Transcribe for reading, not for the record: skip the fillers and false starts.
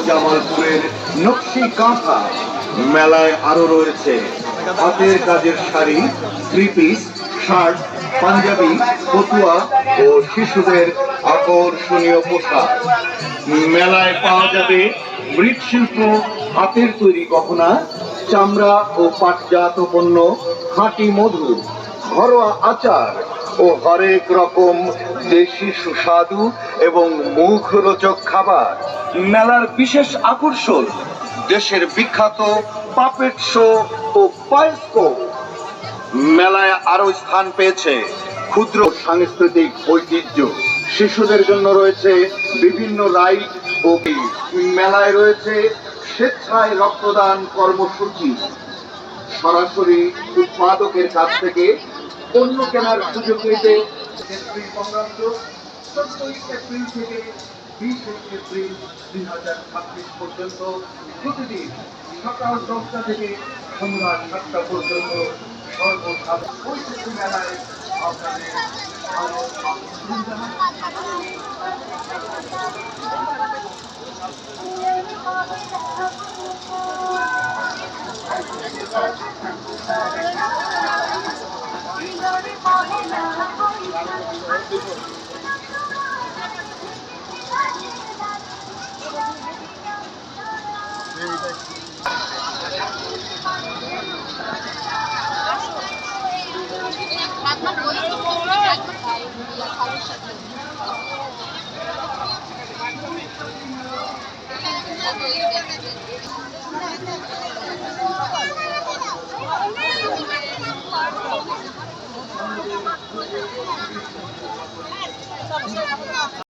জামালপুরের নকশি কাঁথা। মেলায় আরো রয়েছে হাতের কাজের শাড়ি, থ্রি পিস, শার্ট, পাঞ্জাবি, পটুয়া ও শিশুদের আকর্ষণীয় পোশাক। মেলায় পাওয়া যাবে মৃৎশিল্প, হাতের তৈরি গহনা, চামড়া ও পাটজাত পণ্য, খাঁটি মধু, ঘরোয়া আচার ও হরেক রকম দেশি সুস্বাদু এবং মুখরোচক খাবার। মেলার বিশেষ আকর্ষণ দেশের বিখ্যাত পাপেট শো ও বায়োস্কোপ। মেলায় আরো স্থান পেয়েছে ক্ষুদ্র সাংস্কৃতিক ঐতিহ্য। শিশুদের জন্য রয়েছে বিভিন্ন রাইড ও মেলায় রয়েছে স্বেচ্ছায় রক্তদান কর্মসূচি। সরাসরি উৎপাদকের কাছ থেকে পণ্য কেনার সুযোগ পেতে এপ্রিল 14 থেকে 20 এপ্রিল 2026 পর্যন্ত প্রতিদিন সকাল 10টা থেকে সন্ধ্যা 7টা পর্যন্ত সর্বসাধারণ মেলায় আপনাদের আমন্ত্রণ জানাই।